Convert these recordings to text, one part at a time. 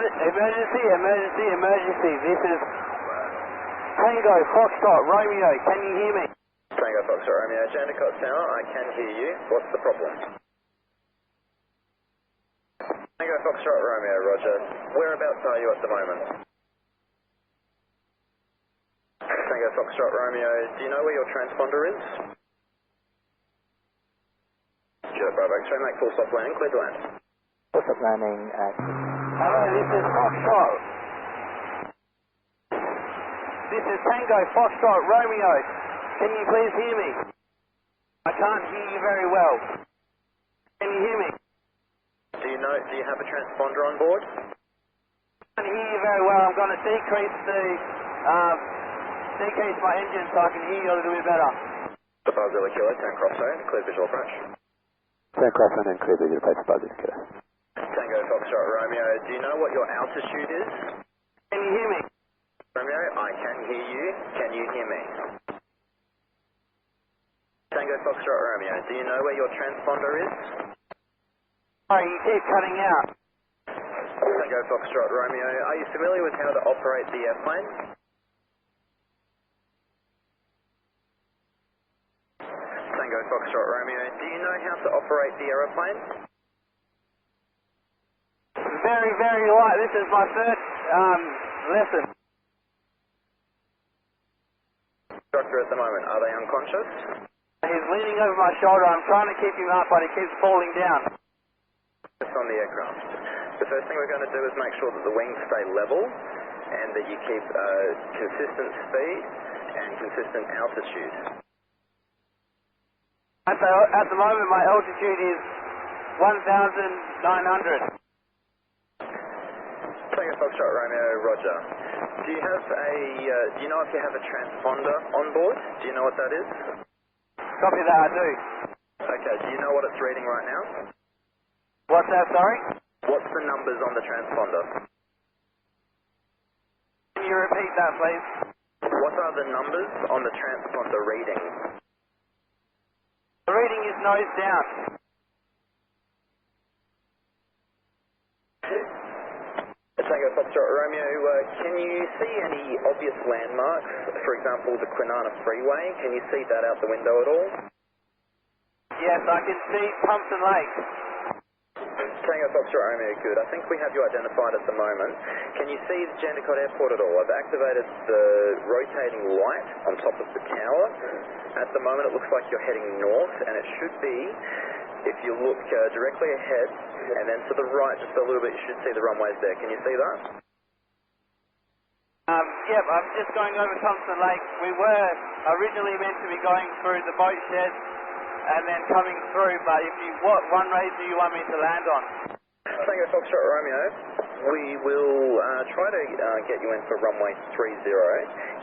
Emergency, emergency, emergency. This is Tango, Foxtrot, Romeo. Can you hear me? Tango, Foxtrot, Romeo. Jandakot Tower, I can hear you. What's the problem? Tango, Foxtrot, Romeo, roger. Whereabouts are you at the moment? Tango, Foxtrot, Romeo. Do you know where your transponder is? Sure, Bravo. X-ray, make full stop landing. Clear to land. Full stop landing at... Hello, this is Foxtrot. This is Tango, Foxtrot, Romeo. Can you please hear me? I can't hear you very well. Can you hear me? Do you have a transponder on board? I can't hear you very well. I'm going to decrease my engine so I can hear you a little bit better. The Buzzilla Kilo, turn crosswind, clear visual approach. Turn crosswind and clear visual approach, Buzzilla Kilo. Tango, Foxtrot, Romeo. Do you know what your altitude is? Can you hear me? Romeo, I can hear you. Can you hear me? Tango, Foxtrot, Romeo. Do you know where your transponder is? Sorry, you keep cutting out. Tango, Foxtrot, Romeo. Are you familiar with how to operate the airplane? Tango, Foxtrot, Romeo. Do you know how to operate the aeroplane? Very, very light. This is my first lesson. Instructor at the moment, are they unconscious? He's leaning over my shoulder. I'm trying to keep him up, but he keeps falling down. Just on the aircraft. The first thing we're going to do is make sure that the wings stay level and that you keep consistent speed and consistent altitude. At the moment, my altitude is 1,900. Tango, Foxtrot, Romeo, roger. Do you know if you have a transponder on board? Do you know what that is? Copy that, I do. Okay, do you know what it's reading right now? What's that, sorry? What's the numbers on the transponder? Can you repeat that, please? What are the numbers on the transponder reading? The reading is nose down. Tango, Foxtrot, Romeo, can you see any obvious landmarks? For example, the Kwinana Freeway. Can you see that out the window at all? Yes, I can see Thompson Lake. Tango, Foxtrot, Romeo, good. I think we have you identified at the moment. Can you see Jandakot Airport at all? I've activated the rotating light on top of the tower. At the moment it looks like you're heading north, and it should be, if you look directly ahead and then to the right just a little bit, you should see the runways there. Can you see that? Yep, I'm just going over Thompson Lake. We were originally meant to be going through the boat shed and then coming through, but what runway do you want me to land on? Tango, Foxtrot, Romeo. We will try to get you in for runway 30.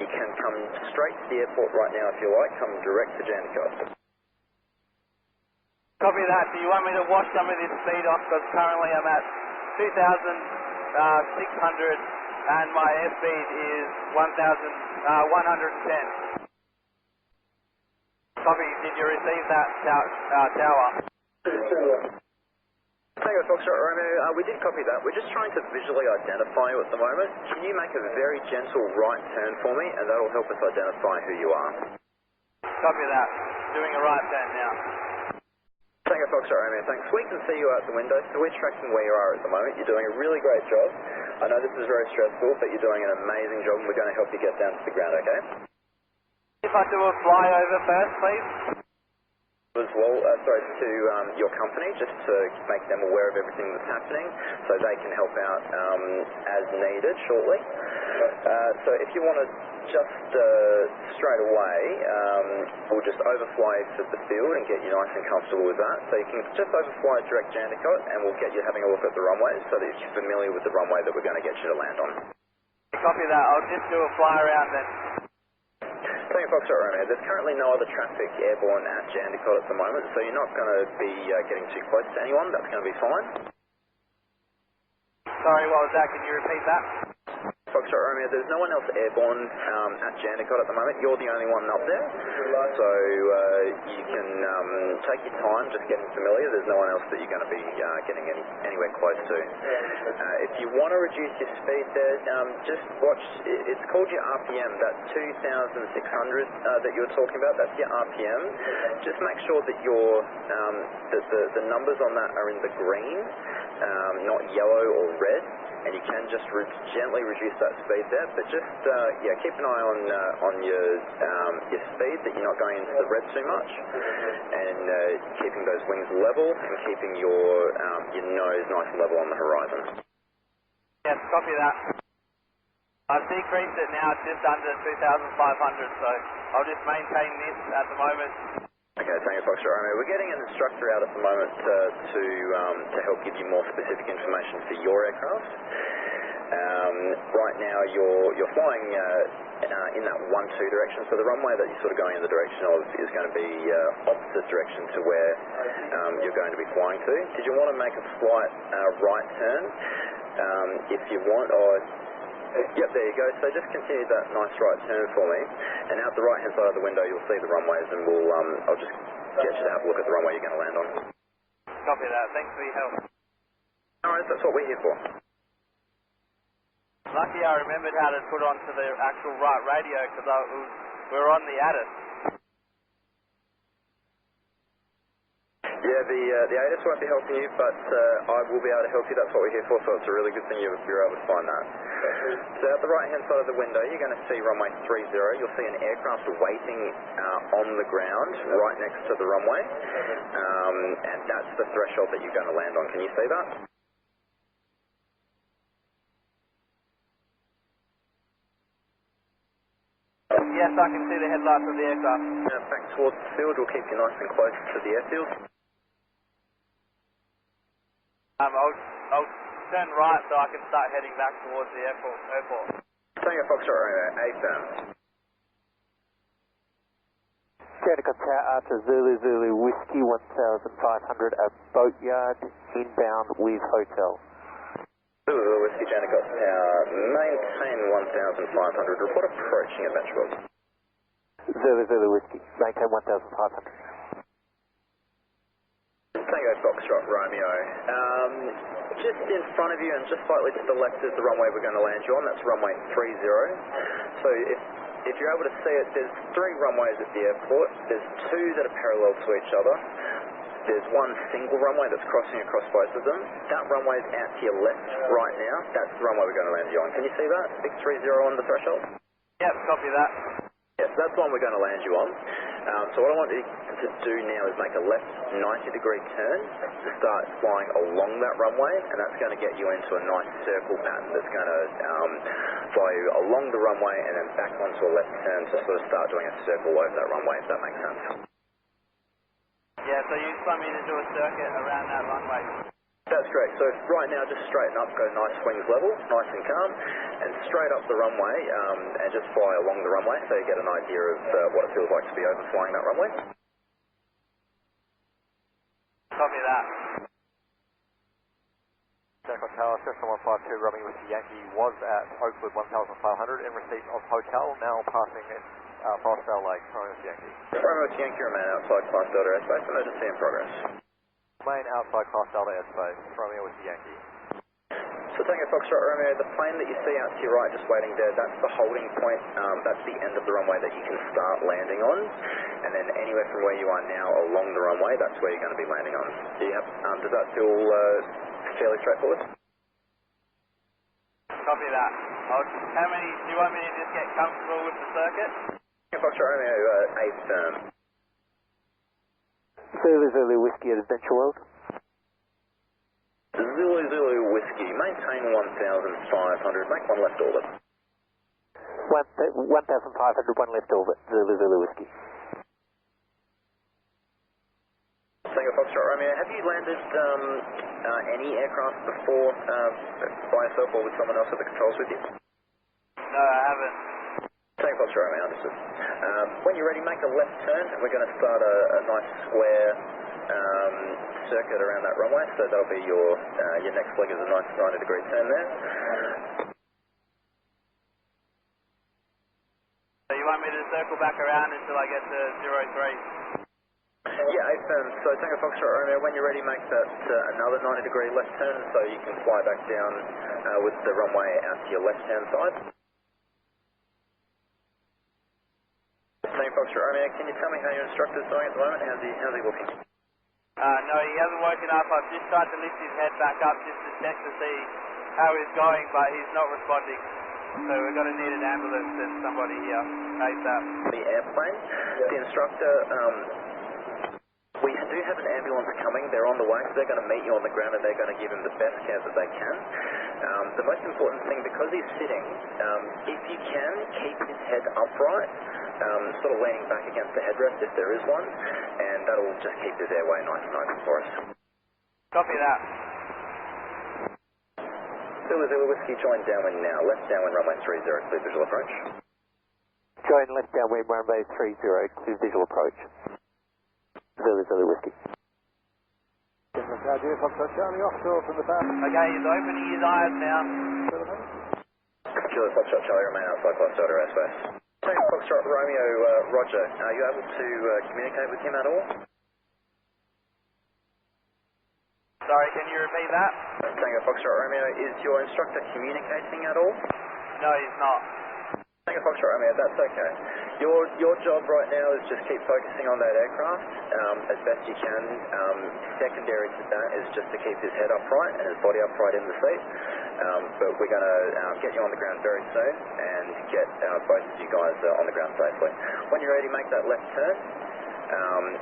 You can come straight to the airport right now if you like. Come direct to Jandakot. Copy that. Do you want me to wash some of this speed off? Because currently I'm at 2,600 and my airspeed is 1,110. Copy. Did you receive that tower? Tango, Foxtrot, Romeo. We did copy that. We're just trying to visually identify you at the moment. Can you make a very gentle right turn for me, and that'll help us identify who you are? Copy that. Doing a right turn now. Tango, Foxtrot, Romeo, thanks. We can see you out the window, so we're tracking where you are at the moment. You're doing a really great job. I know this is very stressful, but you're doing an amazing job, and we're going to help you get down to the ground, okay? If I do a flyover first, please. As well, to your company, just to make them aware of everything that's happening, so they can help out as needed shortly. So if you want to just straight away, we'll just overfly to the field and get you nice and comfortable with that. So you can just overfly direct Jandakot, and we'll get you having a look at the runways so that you're familiar with the runway that we're going to get you to land on. Copy that. I'll just do a fly around then. Tango, Foxtrot, Romeo. There's currently no other traffic airborne at Jandakot at the moment, so you're not going to be getting too close to anyone. That's going to be fine. Sorry, what was that? Can you repeat that? Foxtrot, Romeo, there's no one else airborne at Jandakot at the moment. You're the only one up there, so you can take your time just getting familiar. There's no one else that you're going to be getting anywhere close to. If if you want to reduce your speed there, just watch, it's called your RPM, that 2,600 that you were talking about, that's your RPM. Just make sure that the numbers on that are in the green, not yellow or red, and you can just gently reduce that speed there, but just, keep an eye on your speed, that you're not going into the red too much, and keeping those wings level, and keeping your nose nice and level on the horizon. Yes, copy that. I've decreased it now just under 2,500, so I'll just maintain this at the moment. Okay, Tango Foxtrot Romeo. We're getting an instructor out at the moment to help give you more specific information for your aircraft. Right now you're flying in that 1-2 direction, so the runway that you're sort of going in the direction of is going to be opposite direction to where you're going to be flying to. Did you want to make a slight right turn? If you want, or yep, there you go. So just continue that nice right turn for me, and out the right hand side of the window you'll see the runways, and I'll just get you to have a look at the runway you're going to land on. Copy that. Thanks for your help. Alright, that's what we're here for. Lucky I remembered how to put onto the actual right radio, because we were on the ATIS. Yeah, the ATIS won't be helping you, but I will be able to help you. That's what we're here for, so it's a really good thing you're able to find that. So at the right-hand side of the window, you're going to see runway 30. You'll see an aircraft waiting on the ground right next to the runway, and that's the threshold that you're going to land on. Can you see that? Yes, I can see the headlights of the aircraft. Back towards the field, we'll keep you nice and close to the airfield. I'll turn right so I can start heading back towards the airport. Tango Foxtrot Romeo, A-firm. Jericho Tower Archer Zulu Zulu Whiskey 1500 at Boatyard, inbound with hotel. Zulu Zulu Whiskey, Jericho Tower, maintain 1500, report approaching at Metro. Zulu Zulu Whiskey, maintain 1500. Tango Foxtrot Romeo. Just in front of you and just slightly to the left is the runway we're going to land you on. That's runway 30. So if you're able to see it, there's 3 runways at the airport. There's 2 that are parallel to each other. There's one single runway that's crossing across both of them. That runway's out to your left right now. That's the runway we're going to land you on. Can you see that? Big 30 on the threshold? Yep, copy that. Yes, that's the one we're going to land you on. So what I want you to do now is make a left 90-degree turn to start flying along that runway, and that's going to get you into a nice circle pattern that's going to fly you along the runway and then back onto a left turn to sort of start doing a circle over that runway, if that makes sense. Yeah, so you just want me to do a circuit around that runway? That's correct. So right now just straighten up, go nice wings level, nice and calm, and straight up the runway and just fly along the runway so you get an idea of what it feels like to be overflying that runway. Copy that. Jericho Tower, Cessna 152, Romeo Whiskey Yankee was at Oakwood 1500 in receipt of hotel, now passing Forestdale Lake, Romeo Whiskey Yankee. Romeo Whiskey Yankee, remain outside Class Delta airspace, emergency in progress. Remain outside Class Delta airspace, Romeo Whiskey Yankee. So Tango Foxtrot Romeo, the plane that you see out to your right just waiting there, that's the holding point, that's the end of the runway that you can start landing on, and then anywhere from where you are now along the runway, that's where you're going to be landing on. Does that feel fairly straightforward? Copy that. Do you want me to just get comfortable with the circuit? Tango Foxtrot Romeo, 8 firm. Zulu Zulu Whiskey at Adventure World. Zulu Zulu Whiskey, maintain 1500, make one left orbit. 1500, one left orbit, Zulu Zulu Whiskey. Tango Foxtrot Romeo, have you landed any aircraft before by yourself or with someone else at the controls with you? No, I haven't. Tango Foxtrot Romeo, understood. When you're ready, make a left turn, and we're going to start a nice square circuit around that runway, so that'll be your next leg is a nice 90-degree turn there. So you want me to circle back around until I get to 03? Yeah, affirm. So Tango Foxtrot Romeo, when you're ready, make that another 90-degree left turn so you can fly back down with the runway out to your left-hand side. Tango Foxtrot Romeo, can you tell me how your instructor's doing at the moment? How's he looking? No, he hasn't woken up. I've just tried to lift his head back up just to check to see how he's going, but he's not responding. So we're going to need an ambulance and somebody here ASAP. The airplane, the instructor, we do have an ambulance coming. They're on the way, so they're going to meet you on the ground and they're going to give him the best care that they can. The most important thing, because he's sitting, if you can, keep his head upright, sort of leaning back against the headrest if there is one, and that'll just keep his airway nice and open for us. Copy that. Zulu Whiskey, join downwind now. Left downwind runway 30, clear visual approach. Join left downwind runway 30, clear visual approach. Zulu Whiskey. Charlie offshore from the back. Okay, he's opening his eyes now. Kilo Foxtrot Charlie, remain outside Class Delta airspace. Tango Foxtrot Romeo, Roger, are you able to communicate with him at all? Sorry, can you repeat that? Tango Foxtrot Romeo, is your instructor communicating at all? No, he's not. Tango Foxtrot Romeo, that's okay. Your job right now is just keep focusing on that aircraft as best you can. Secondary to that is just to keep his head upright and his body upright in the seat. But we're going to get you on the ground very soon and get both of you guys on the ground safely. When you're ready, make that left turn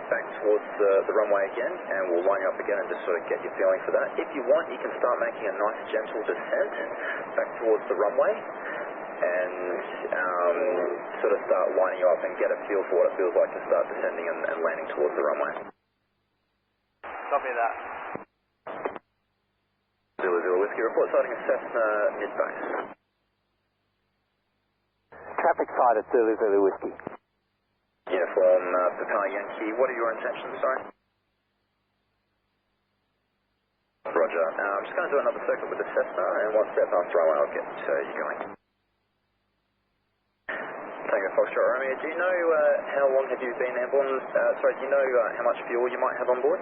back towards the runway again, and we'll line you up again and just sort of get your feeling for that. If you want, you can start making a nice gentle descent back towards the runway and sort of start lining you up and get a feel for what it feels like to start descending and landing towards the runway. Copy that. Zulu Whiskey, report sighting of Cessna mid-base. Traffic sighted, Zulu Whiskey. Uniform Papa Yankee, what are your intentions, sorry? Roger. I'm just going to do another circuit with the Cessna, and once they're past the runway, I'll get you going. Tango Foxtrot Romeo, do you know how long have you been airborne? Sorry, do you know how much fuel you might have on board?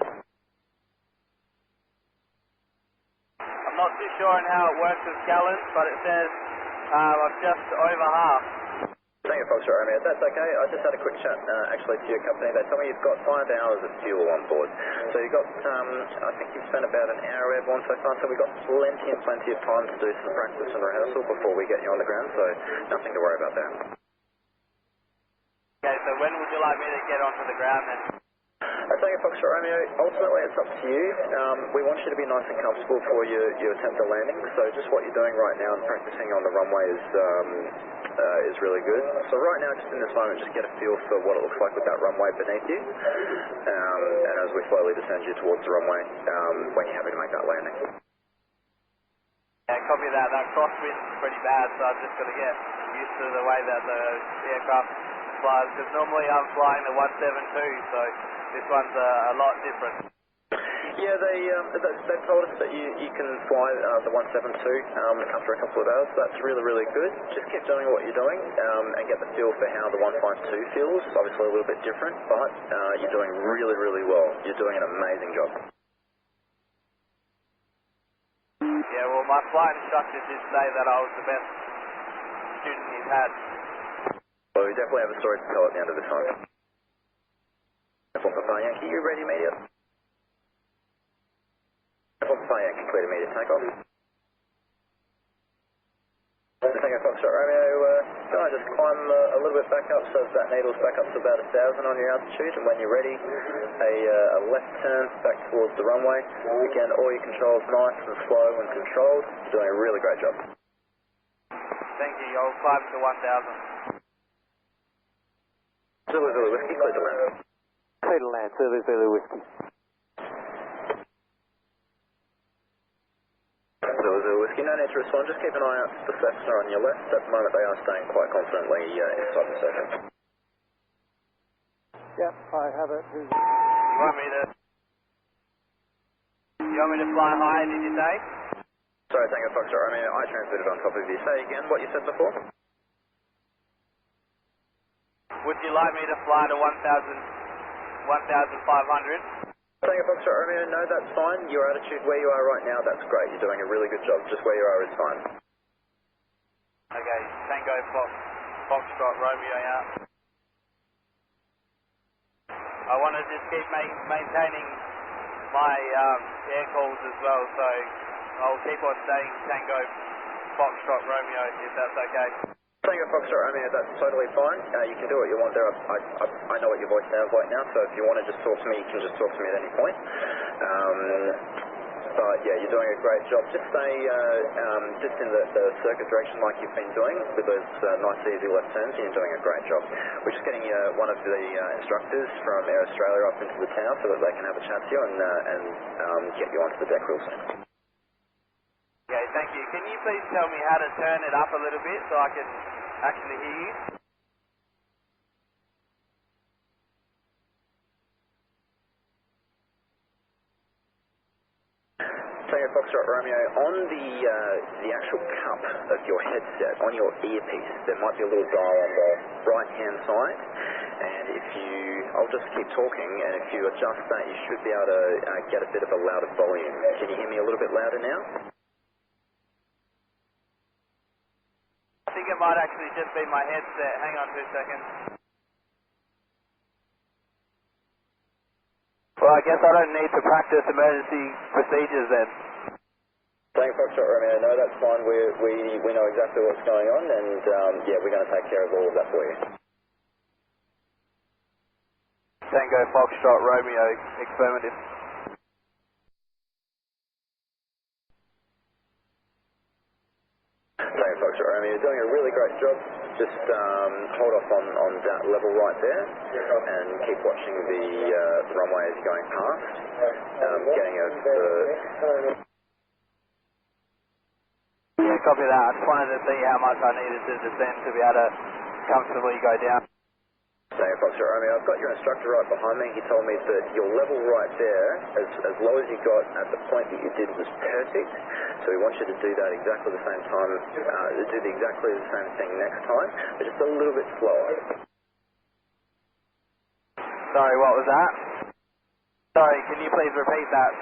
I'm not too sure on how it works with gallons, but it says I'm just over half. Tango Foxtrot Romeo, that's okay. I just had a quick chat actually to your company. They told me you've got 5 hours of fuel on board. So you've got, I think you've spent about an hour airborne so far, so we've got plenty of time to do some practice and rehearsal before we get you on the ground, so nothing to worry about there. Okay, so when would you like me to get onto the ground then? Tango Foxtrot Romeo, ultimately it's up to you. We want you to be nice and comfortable before you attempt the landing, so just what you're doing right now and practicing on the runway is really good. So right now, just in this moment, just get a feel for what it looks like with that runway beneath you, and as we slowly descend you towards the runway, when you're happy to make that landing. Yeah, copy that. That crosswind's pretty bad, so I've just got to get used to the way that the aircraft flies, because normally I'm flying the 172, so this one's a lot different. Yeah, they've told us that you can fly the 172 after a couple of hours. That's really good. Just keep doing what you're doing and get the feel for how the 152 feels. Obviously a little bit different, but you're doing really well. You're doing an amazing job. Yeah, well, my flight instructor did say that I was the best student he's had. Well, we definitely have a story to tell at the end of this one. Papa Yankee, you ready, immediate? Papa Yankee, clear immediate takeoff. Tango Foxtrot Romeo, can I just climb a little bit back up so that needle's back up to about 1,000 on your altitude, and when you're ready, a left turn back towards the runway. Again, all your controls nice and slow and controlled. You're doing a really great job. Thank you. I'll climb to 1,000. Zulu Whiskey, clear to land. Clear to land, Zulu Whiskey. Zulu Whiskey, no need to respond. Just keep an eye out for the Cessna on your left. At the moment, they are staying quite confidently inside the circuit. Yep, I have it. You want me to fly high, did you say? Sorry, Tango Foxtrot Romeo, I transmitted on top of you. Say again what you said before. Would you like me to fly to 1,000 1,500. Tango Foxtrot Romeo, no, that's fine. Your attitude where you are right now, that's great. You're doing a really good job. Just where you are is fine. Okay, Tango Foxtrot Romeo out. I want to just keep maintaining my air calls as well, so I'll keep on saying Tango Foxtrot Romeo if that's okay. Tango Foxtrot Romeo, that's totally fine. You can do what you want there. I know what your voice sounds like now, so if you want to just talk to me, you can just talk to me at any point. But yeah, you're doing a great job. Just stay just in the circuit direction like you've been doing with those nice easy left turns, and you're doing a great job. We're just getting one of the instructors from Air Australia up into the tower so that they can have a chat to you and get you onto the deck real soon. Okay, thank you. Can you please tell me how to turn it up a little bit so I can actually hear you? Tango Foxtrot Romeo, on the actual cup of your headset, on your earpiece, there might be a little dial on the right-hand side, and I'll just keep talking, and if you adjust that, you should be able to get a bit of a louder volume. Can you hear me a little bit louder now? I think it might actually just be my headset. Hang on 2 seconds. Well, I guess I don't need to practice emergency procedures then. Tango Foxtrot Romeo, no, that's fine. We know exactly what's going on, and yeah, we're going to take care of all of that for you. Tango Foxtrot Romeo, affirmative. Tango Foxtrot Romeo, you're doing a really great job. Just hold off on that level right there and keep watching the runway as you're going past. Getting Yeah, copy that. I just wanted to see how much I needed to descend to be able to comfortably go down. Tango Foxtrot Romeo, I've got your instructor right behind me. He told me that your level right there, as low as you got at the point that you did, was perfect. So we want you to do that exactly the same time, do exactly the same thing next time, but just a little bit slower. Sorry, what was that? Sorry, can you please repeat that?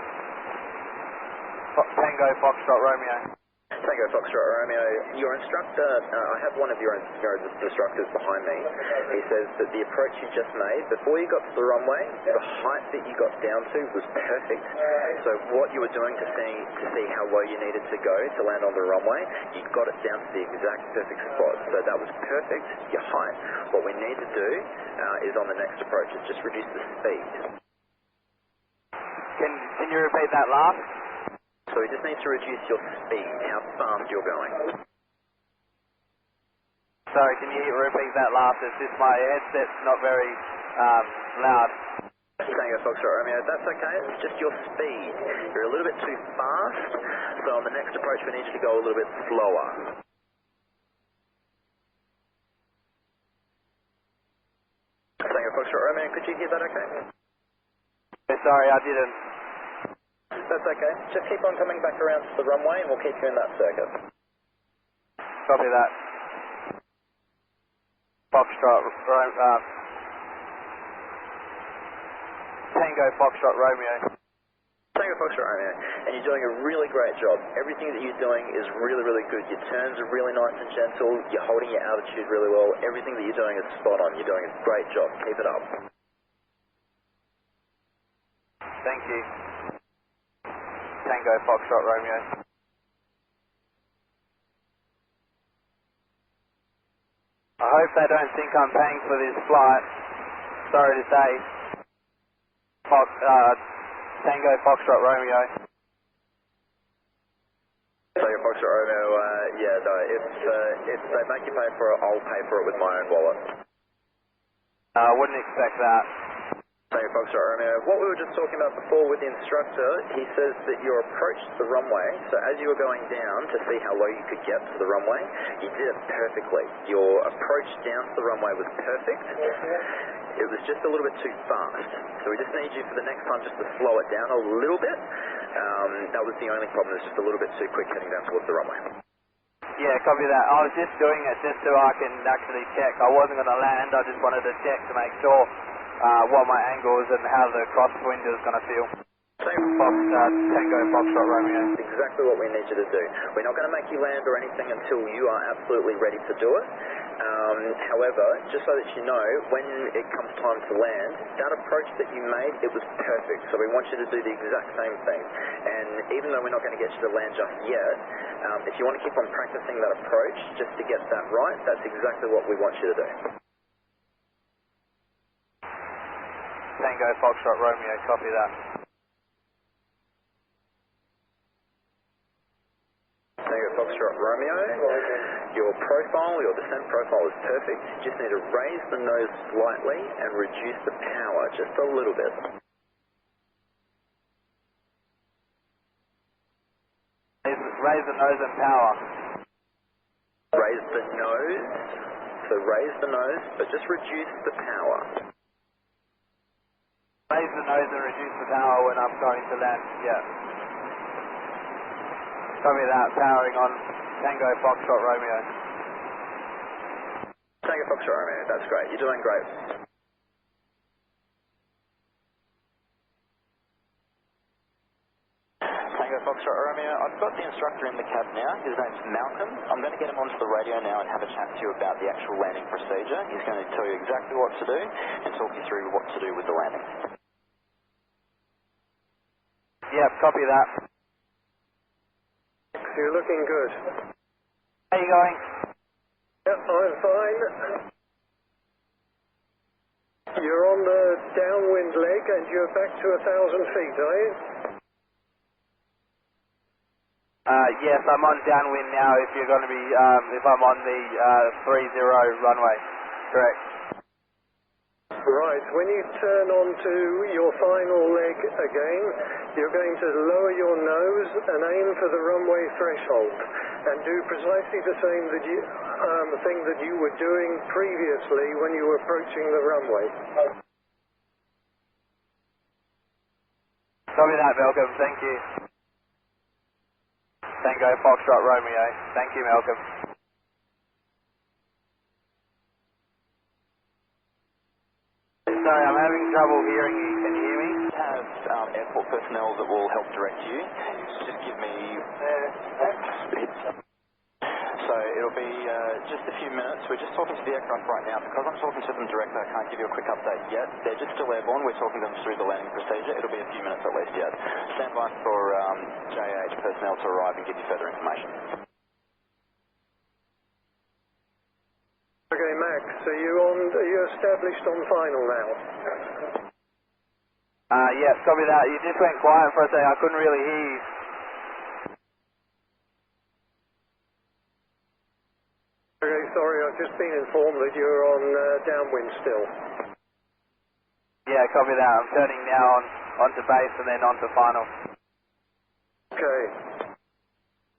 Tango Foxtrot Romeo. Tango Foxtrot Romeo, your instructor, I have one of your instructors behind me. He says that the approach you just made, before you got to the runway, the height that you got down to was perfect. So what you were doing to see how low you needed to go to land on the runway, you got it down to the exact perfect spot. So that was perfect, your height. What we need to do is on the next approach is just reduce the speed. Can you repeat that last? So we just need to reduce your speed, how fast you're going. Sorry, can you repeat that last? It's just my headset's not very loud. Tango Foxtrot Romeo, that's okay, it's just your speed. You're a little bit too fast, so on the next approach we need you to go a little bit slower. Tango Foxtrot Romeo, could you hear that okay? Sorry, I didn't. That's okay. Just keep on coming back around to the runway and we'll keep you in that circuit. Copy that. Foxtrot, Tango Foxtrot Romeo. Tango Foxtrot Romeo, and you're doing a really great job. Everything that you're doing is really, really good. Your turns are really nice and gentle. You're holding your altitude really well. Everything that you're doing is spot on. You're doing a great job. Keep it up. Thank you. Tango Foxtrot Romeo. I hope they don't think I'm paying for this flight. Sorry to say. Tango Foxtrot Romeo. Tango Foxtrot Romeo, yeah, no, if they make you pay for it, I'll pay for it with my own wallet. I wouldn't expect that. Tango Foxtrot Romeo, what we were just talking about before with the instructor, he says that your approach to the runway, so as you were going down to see how low you could get to the runway, you did it perfectly. Your approach down to the runway was perfect. It was just a little bit too fast. So we just need you for the next time just to slow it down a little bit. That was the only problem, it was just a little bit too quick heading down towards the runway. Yeah, copy that. I was just doing it just so I can actually check. I wasn't going to land, I just wanted to check to make sure what my angle is and how the crosswind is going to feel. Tango Foxtrot Romeo. Exactly what we need you to do. We're not going to make you land or anything until you are absolutely ready to do it. However, just so that you know, when it comes time to land, that approach that you made, it was perfect. So we want you to do the exact same thing. And even though we're not going to get you to land just yet, if you want to keep on practicing that approach just to get that right, that's exactly what we want you to do. Tango Foxtrot Romeo, copy that. Tango Foxtrot Romeo, your profile, your descent profile is perfect. You just need to raise the nose slightly and reduce the power just a little bit. Raise the nose and power. Raise the nose, so raise the nose, but just reduce the power. Raise the nose and reduce the power when I'm going to land, yeah. Copy that, powering on Tango Foxtrot Romeo. Tango Foxtrot Romeo, that's great. You're doing great. Tango Foxtrot Romeo, I've got the instructor in the cab now. His name's Malcolm. I'm going to get him onto the radio now and have a chat to you about the actual landing procedure. He's going to tell you exactly what to do and talk you through what to do with the landing. Yep, copy that. You're looking good. How are you going? Yep, I'm fine. You're on the downwind leg and you're back to 1,000 feet, are you? Yes, I'm on downwind now if you're going to be, if I'm on the 30 runway, correct. Right, when you turn onto your final leg again, you're going to lower your nose and aim for the runway threshold and do precisely the same thing that you were doing previously when you were approaching the runway. Copy that, Malcolm, thank you. Tango Foxtrot Romeo, thank you, Malcolm. Sorry, I'm having trouble hearing you. Can you hear me? We have airport personnel that will help direct you. Just give me... So it'll be just a few minutes. We're just talking to the aircraft right now. Because I'm talking to them directly, I can't give you a quick update yet. They're just still airborne. We're talking them through the landing procedure. It'll be a few minutes at least yet. Stand by for JH personnel to arrive and give you further information. Okay, Max, are you established on final now? Yes, copy that. You just went quiet for a second. I couldn't really hear you. Okay, sorry, I've just been informed that you're on downwind still. Yeah, copy that. I'm turning now onto base and then onto final. Okay.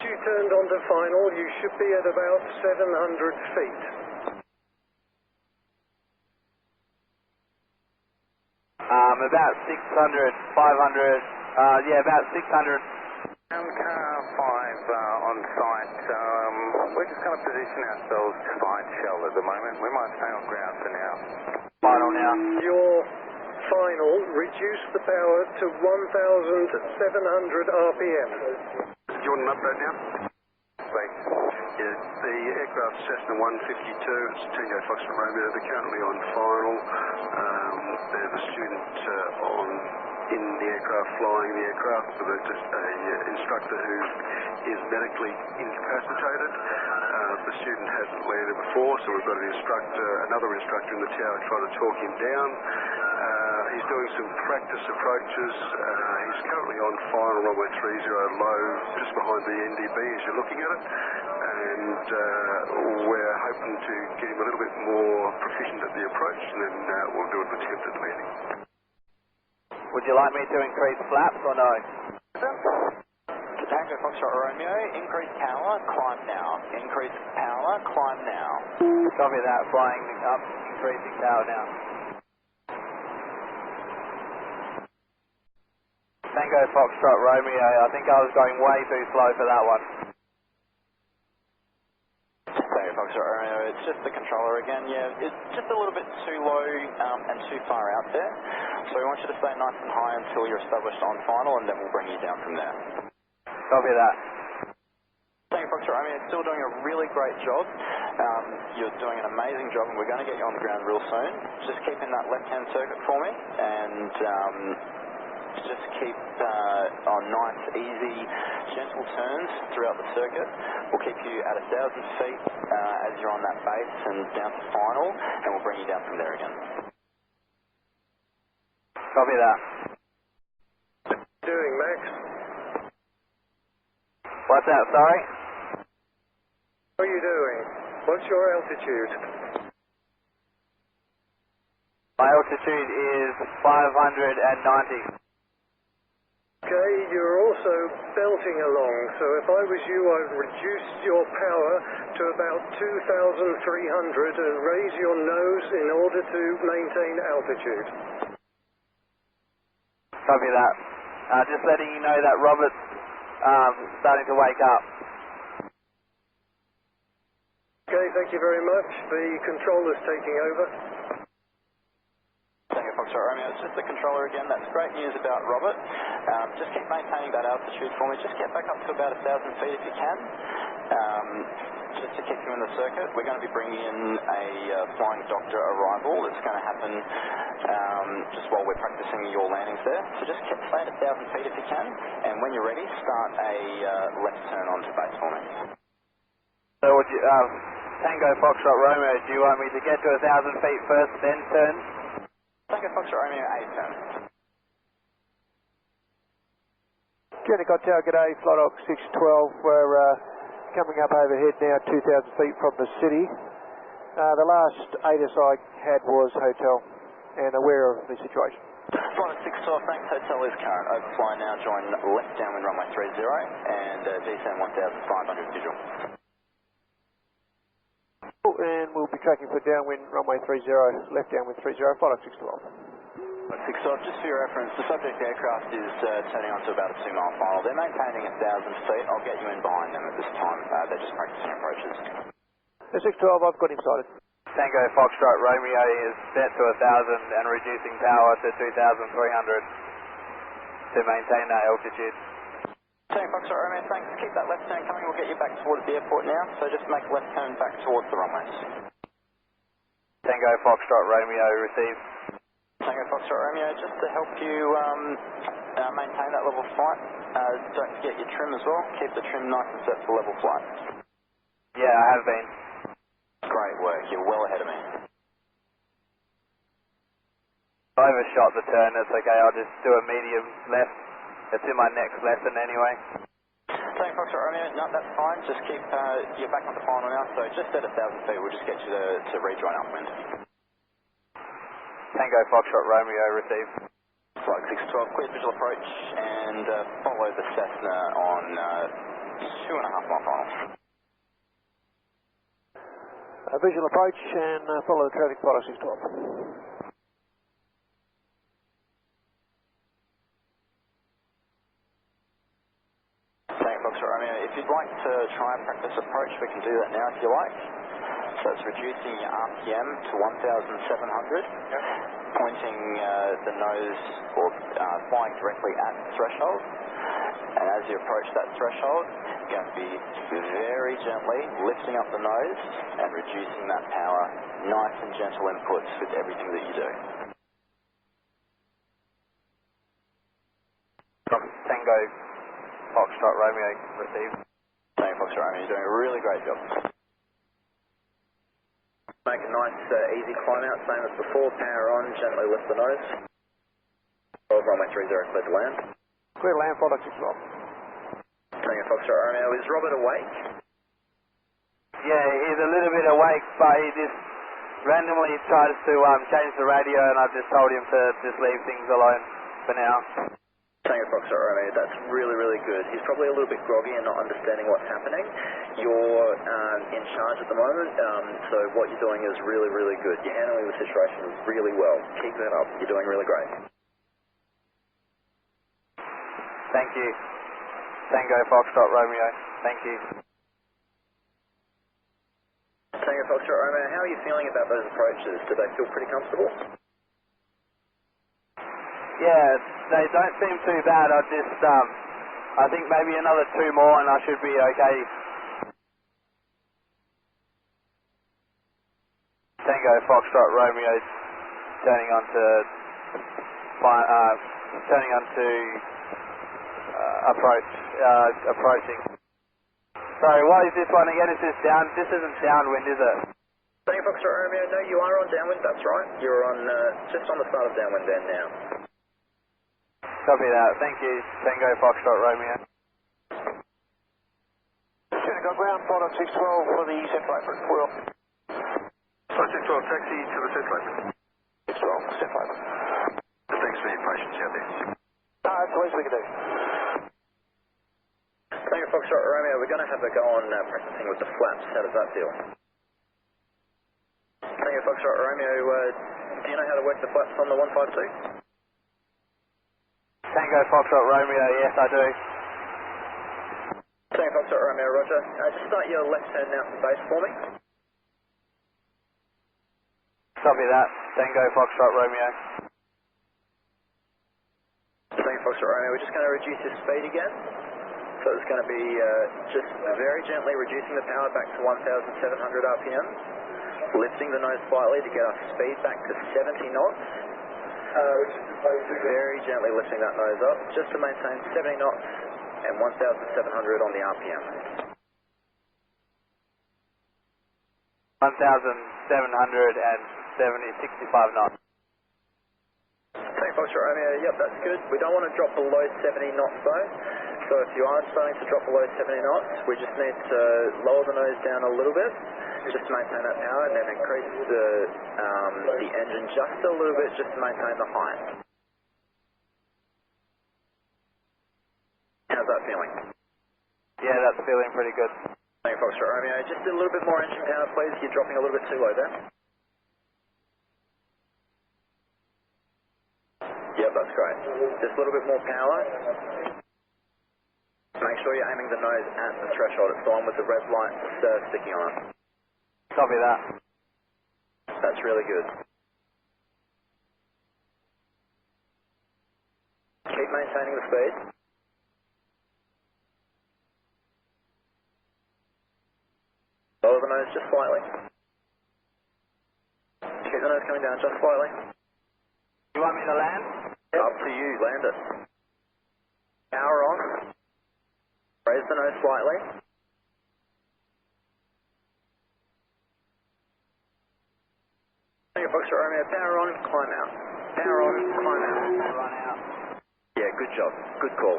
If you turned onto final, you should be at about 700 feet. About 600, 500, yeah, about 600. Car 5 on site. We're just going to position ourselves to find shell at the moment. We might stay on ground for now. Final now. Your final, reduce the power to 1,700 RPM. Do you want an update now? Thanks. Yeah, the aircraft Cessna 152, it's Tango Foxtrot Romeo, they're currently on final. There's a student in the aircraft flying the aircraft with an instructor who is medically incapacitated. The student hasn't landed before, so we've got another instructor in the tower trying to talk him down. He's doing some practice approaches. He's currently on final runway 30 low, just behind the NDB as you're looking at it. And we're hoping to get him a little bit more proficient at the approach, and then we'll do an attempt at landing. Would you like me to increase flaps or no? Tango Foxtrot Romeo, increase power, climb now. Increase power, climb now. Copy that, flying up, increasing power now. Tango Foxtrot Romeo, I think I was going way too slow for that one. Tango Foxtrot Romeo, it's just the controller again. Yeah, it's just a little bit too low and too far out there. So we want you to stay nice and high until you're established on final, and then we'll bring you down from there. Copy that. Tango Foxtrot Romeo, still doing a really great job. You're doing an amazing job, and we're going to get you on the ground real soon. Just keep in that left-hand circuit for me, and just keep on nice, easy, gentle turns throughout the circuit. We'll keep you at 1,000 feet as you're on that base and down to final, and we'll bring you down from there again. Copy that. What are you doing, Max? What's that, sorry? What are you doing? What's your altitude? My altitude is 590. Okay, you're also belting along, so if I was you, I'd reduce your power to about 2,300 and raise your nose in order to maintain altitude. Copy that. Just letting you know that Robert's starting to wake up. Okay, thank you very much. The controller's taking over. Tango Foxtrot Romeo, it's just the controller again. That's great news about Robert. Just keep maintaining that altitude for me. Just get back up to about 1,000 feet if you can. Just to keep you in the circuit. We're going to be bringing in a flying doctor arrival. It's going to happen just while we're practicing your landings there. So just stay at 1,000 feet if you can. And when you're ready, start a left turn onto base for me. So would you, Tango Foxtrot Romeo, do you want me to get to 1,000 feet first, then turn? Tango Foxtrot Romeo, A turn. Jenny Tower, g'day, Flight 612. We're coming up overhead now, 2,000 feet from the city. The last ATIS I had was hotel, and aware of the situation. Flight 612, thanks. Hotel is current. Overfly now, join left downwind runway 30 and descend 1,500 visual. And we'll be tracking for downwind runway 30, left downwind 30, Flight 612. 612, just for your reference, the subject aircraft is turning onto about a 2-mile final. They're maintaining 1,000 feet. I'll get you in behind them at this time. They're just practicing approaches. The 612, I've got him sighted. Tango Foxtrot Romeo is set to 1,000 and reducing power to 2,300 to maintain that altitude. Tango Foxtrot Romeo, thanks. Keep that left turn coming. We'll get you back towards the airport now. So just make left turn back towards the runways. Tango Foxtrot Romeo received. Tango Foxtrot Romeo, just to help you maintain that level flight, don't forget your trim as well. Keep the trim nice and set for level flight. Yeah, I have been. Great work. You're well ahead of me. I overshot the turn. It's okay. I'll just do a medium left. It's in my next lesson anyway. Tango Foxtrot Romeo, no, that's fine. Just keep, you're back on the final now, so just at 1,000 feet, we'll just get you to rejoin upwind. Tango Foxtrot Romeo received. Flight 612, clear visual approach and follow the Cessna on 2.5-mile final. Visual approach and follow the traffic, Flight 612. Romeo, if you'd like to try and practice approach, we can do that now if you like. So it's reducing your RPM to 1,700, pointing the nose or flying directly at the threshold. And as you approach that threshold, you're going to be very gently lifting up the nose and reducing that power. Nice and gentle inputs with everything that you do. Tango Foxtrot Romeo received. Tango Foxtrot Romeo, you're doing a really great job. Make a nice easy climb out, same as before. Power on, gently lift the nose. Runway 30, clear to land. Clear to land, Flight 612. Tango Foxtrot Romeo, is Robert awake? Yeah, he's a little bit awake, but he just randomly tries to change the radio, and I've just told him to just leave things alone for now. Tango Foxtrot Romeo, that's really, really good. He's probably a little bit groggy and not understanding what's happening. You're in charge at the moment, so what you're doing is really, really good. You're handling the situation really well. Keep that up. You're doing really great. Thank you. Tango Foxtrot Romeo. Thank you. Tango Foxtrot Romeo, how are you feeling about those approaches? Do they feel pretty comfortable? Yeah, they don't seem too bad. I think maybe another 2 more and I should be okay. Tango Foxtrot Romeo turning on to approaching. Sorry, what is this one again? Is this down? This isn't downwind, is it? Tango Foxtrot Romeo, no, you are on downwind, that's right. You're on just on the start of downwind then now. Copy that. Thank you, Tango Foxtrot Romeo. Should've got ground, flight on 612 for the central apron. We're off. Flight 612, taxi to the central apron. 612, central apron. Thanks for your patience out there. No, that's the least we can do. Tango Foxtrot Romeo, we're going to have a go on practicing with the flaps. How does that feel? Tango Foxtrot Romeo, do you know how to work the flaps on the 152? Tango Foxtrot Romeo, yes I do. Tango Foxtrot Romeo, roger. Just start your left hand out from base for me. Copy that. Tango Foxtrot Romeo. Tango Foxtrot Romeo, we're just going to reduce your speed again. So it's going to be just very gently reducing the power back to 1,700 RPM, lifting the nose slightly to get our speed back to 70 knots. Very gently lifting that nose up, just to maintain 70 knots and 1,700 on the RPM. 1,765 knots. Tango Foxtrot Romeo, yep, that's good. We don't want to drop below 70 knots though. So if you are starting to drop below 70 knots, we just need to lower the nose down a little bit, just to maintain that power, and then increase the engine just a little bit, just to maintain the height. How's that feeling? Yeah, that's feeling pretty good. Tango Foxtrot Romeo, just a little bit more engine power please, you're dropping a little bit too low there. Yep, that's great. Just a little bit more power. Make sure you're aiming the nose at the threshold. It's the one with the red light sticking on it. Copy that. That's really good. Keep maintaining the speed. Lower the nose just slightly. Keep the nose coming down just slightly. You want me to land? Up to you, land it. Power on. Raise the nose slightly. Tango Foxtrot Romeo, power on, climb out. Power on, climb out. Run out. Yeah, good job. Good call.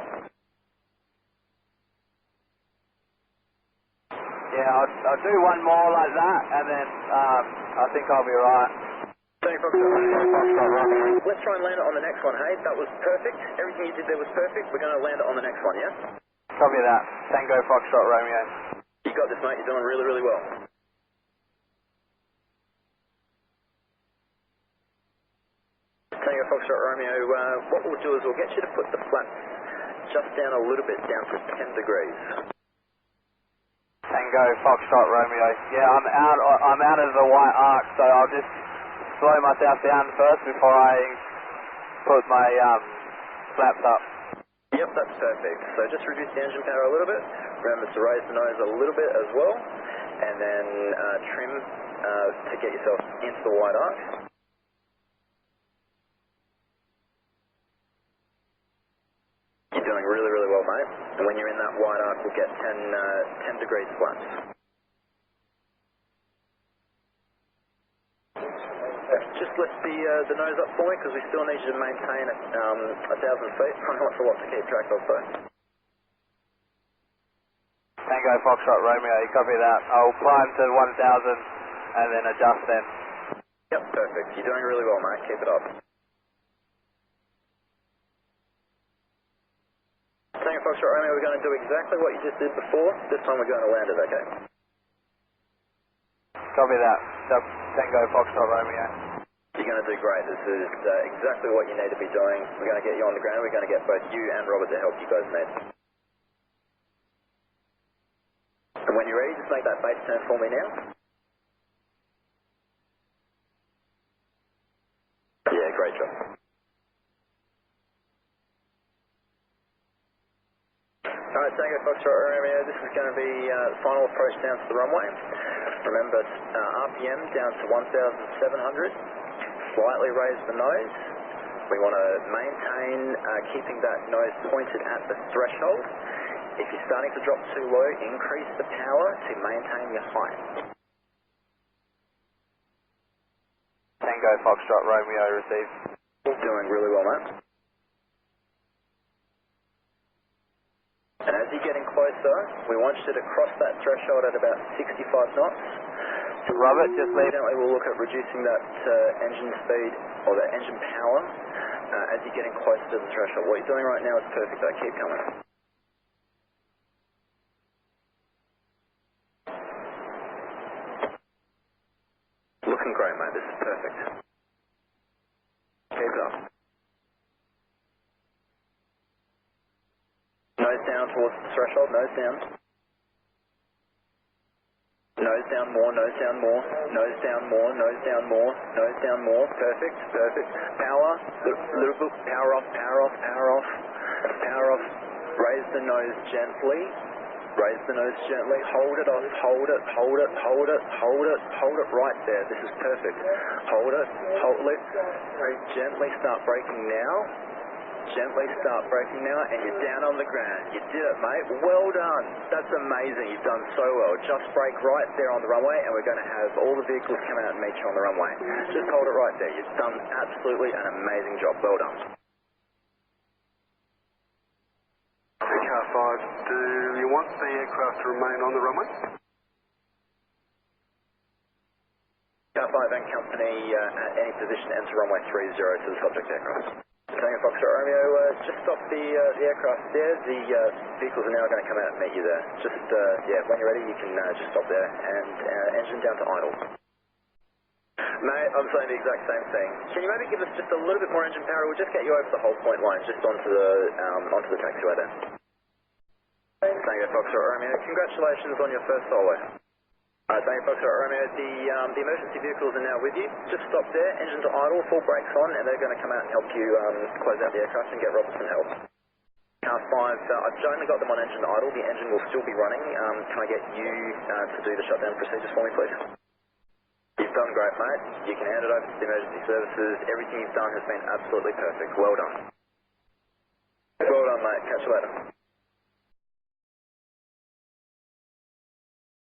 Yeah, I'll do one more like that, and then I think I'll be right. Tango Foxtrot Romeo, let's try and land it on the next one, hey? That was perfect. Everything you did there was perfect. We're going to land it on the next one, yeah? Copy that. Tango Foxtrot Romeo. You got this, mate. You're doing really, really well. Tango Foxtrot Romeo, what we'll do is we'll get you to put the flaps just down a little bit, down to 10 degrees. Tango Foxtrot Romeo. Yeah, I'm out of the white arc, so I'll just slow myself down first before I put my flaps up. Yep, that's perfect. So just reduce the engine power a little bit. Remember to raise the nose a little bit as well, and then trim to get yourself into the white arc. You're doing really, really well, mate. And when you're in that white arc, we'll get 10 degrees flaps. Just lift the nose up for me, because we still need you to maintain 1,000 feet. I know it's a lot to keep track of, though. Tango Foxtrot Romeo, you copy that. I'll climb to 1,000 and then adjust then. Yep, perfect. You're doing really well, mate. Keep it up. Tango Foxtrot Romeo, we're going to do exactly what you just did before. This time we're going to land it, okay? Copy that. Tango Foxtrot Romeo. You're going to do great. This is exactly what you need to be doing. We're going to get you on the ground. We're going to get both you and Robert the help you guys need. And when you're ready, just make that base turn for me now. Great job. Alright, Tango Foxtrot Romeo, this is going to be the final approach down to the runway. Remember, RPM down to 1,700. Slightly raise the nose. We want to maintain keeping that nose pointed at the threshold. If you're starting to drop too low, increase the power to maintain your height. Tango Foxtrot Romeo received. Doing really well, mate. And as you're getting closer, we want you to cross that threshold at about 65 knots. Robert, just leave. Evidently, we'll look at reducing that engine speed or that engine power as you're getting closer to the threshold. What you're doing right now is perfect, though. Keep coming. Looking great, mate. This is perfect. Keep it up. Nose down towards the threshold. Nose down. Nose down more, nose down more, nose down more, nose down more, nose down more. Perfect, perfect. Power, little bit, power off, power off, power off, power off. Raise the nose gently, raise the nose gently. Hold it off, hold it, hold it, hold it, hold it, hold it right there. This is perfect. Hold it, hold it. Gently start braking now. Gently start braking now, and you're down on the ground. You did it, mate. Well done. That's amazing. You've done so well. Just brake right there on the runway, and we're going to have all the vehicles come out and meet you on the runway. Just hold it right there. You've done absolutely an amazing job. Well done. Car 5, do you want the aircraft to remain on the runway? Car 5 and company at any position enter runway 30 to the subject aircraft. Tango Foxtrot Romeo, just stop the aircraft there. The vehicles are now going to come out and meet you there. Just, yeah, when you're ready, you can just stop there and engine down to idle. Mate, I'm saying the exact same thing. Can you maybe give us just a little bit more engine power? We'll just get you over the whole point line, just onto the taxiway there. Tango Foxtrot Romeo, congratulations on your first solo. Tango Foxtrot Romeo, the emergency vehicles are now with you. Just stop there, engine to idle, full brakes on, and they're going to come out and help you close out the aircraft and get Robertson help. Car 5, I've only got them on engine idle. The engine will still be running. Can I get you to do the shutdown procedures for me, please? You've done great, mate. You can hand it over to the emergency services. Everything you've done has been absolutely perfect. Well done. Well done, mate. Catch you later.